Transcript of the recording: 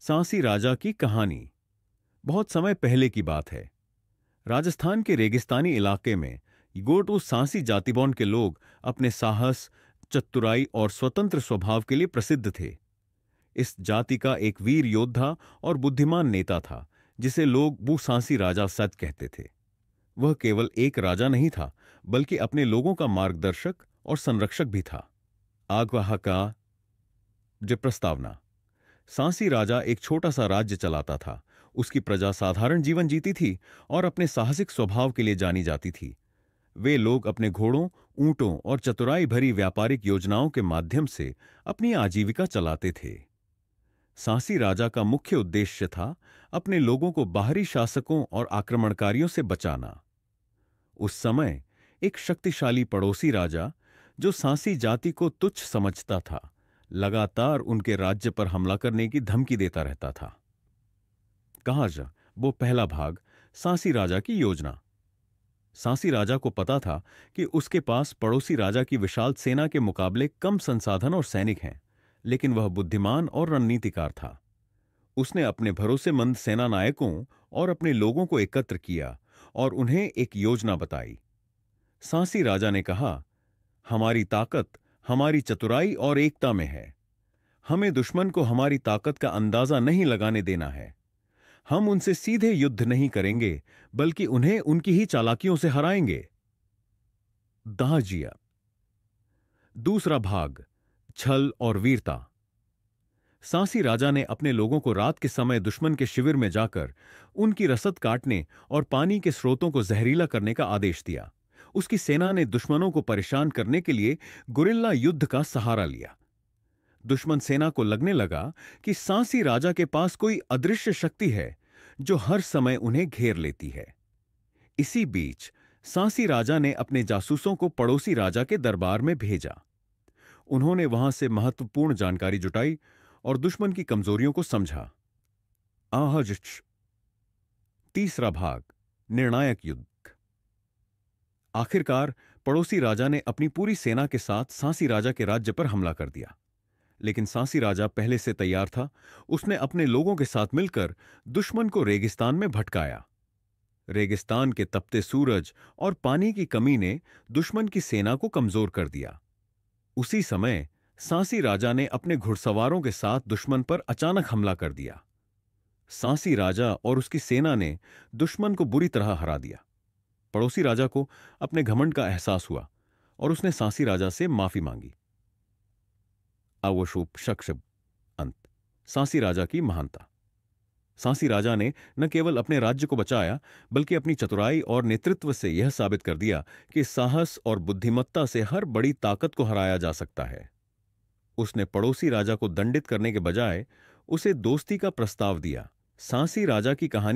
सांसी राजा की कहानी। बहुत समय पहले की बात है। राजस्थान के रेगिस्तानी इलाके में गोटू सांसी जातिबौन के लोग अपने साहस, चतुराई और स्वतंत्र स्वभाव के लिए प्रसिद्ध थे। इस जाति का एक वीर योद्धा और बुद्धिमान नेता था, जिसे लोग बू सांसी राजा सत कहते थे। वह केवल एक राजा नहीं था, बल्कि अपने लोगों का मार्गदर्शक और संरक्षक भी था। आगवाह का प्रस्तावना। सांसी राजा एक छोटा सा राज्य चलाता था। उसकी प्रजा साधारण जीवन जीती थी और अपने साहसिक स्वभाव के लिए जानी जाती थी। वे लोग अपने घोड़ों, ऊंटों और चतुराई भरी व्यापारिक योजनाओं के माध्यम से अपनी आजीविका चलाते थे। सांसी राजा का मुख्य उद्देश्य था अपने लोगों को बाहरी शासकों और आक्रमणकारियों से बचाना। उस समय एक शक्तिशाली पड़ोसी राजा, जो सांसी जाति को तुच्छ समझता था, लगातार उनके राज्य पर हमला करने की धमकी देता रहता था। कहा जा वो पहला भाग, सांसी राजा की योजना। सांसी राजा को पता था कि उसके पास पड़ोसी राजा की विशाल सेना के मुकाबले कम संसाधन और सैनिक हैं, लेकिन वह बुद्धिमान और रणनीतिकार था। उसने अपने भरोसेमंद सेना नायकों और अपने लोगों को एकत्र किया और उन्हें एक योजना बताई। सांसी राजा ने कहा, हमारी ताकत हमारी चतुराई और एकता में है। हमें दुश्मन को हमारी ताकत का अंदाजा नहीं लगाने देना है। हम उनसे सीधे युद्ध नहीं करेंगे, बल्कि उन्हें उनकी ही चालाकियों से हराएंगे। दाहजिया। दूसरा भाग, छल और वीरता। सांसी राजा ने अपने लोगों को रात के समय दुश्मन के शिविर में जाकर उनकी रसद काटने और पानी के स्रोतों को जहरीला करने का आदेश दिया। उसकी सेना ने दुश्मनों को परेशान करने के लिए गुरिल्ला युद्ध का सहारा लिया। दुश्मन सेना को लगने लगा कि सांसी राजा के पास कोई अदृश्य शक्ति है जो हर समय उन्हें घेर लेती है। इसी बीच सांसी राजा ने अपने जासूसों को पड़ोसी राजा के दरबार में भेजा। उन्होंने वहां से महत्वपूर्ण जानकारी जुटाई और दुश्मन की कमजोरियों को समझा। आहज। तीसरा भाग, निर्णायक युद्ध। आखिरकार पड़ोसी राजा ने अपनी पूरी सेना के साथ सांसी राजा के राज्य पर हमला कर दिया, लेकिन सांसी राजा पहले से तैयार था। उसने अपने लोगों के साथ मिलकर दुश्मन को रेगिस्तान में भटकाया। रेगिस्तान के तपते सूरज और पानी की कमी ने दुश्मन की सेना को कमजोर कर दिया। उसी समय सांसी राजा ने अपने घुड़सवारों के साथ दुश्मन पर अचानक हमला कर दिया। सांसी राजा और उसकी सेना ने दुश्मन को बुरी तरह हरा दिया। पड़ोसी राजा को अपने घमंड का एहसास हुआ और उसने सांसी राजा से माफी मांगी। अवशुभ शक्षब अंत। सांसी राजा की महानता। सांसी राजा ने न केवल अपने राज्य को बचाया, बल्कि अपनी चतुराई और नेतृत्व से यह साबित कर दिया कि साहस और बुद्धिमत्ता से हर बड़ी ताकत को हराया जा सकता है। उसने पड़ोसी राजा को दंडित करने के बजाय उसे दोस्ती का प्रस्ताव दिया। सांसी राजा की कहानी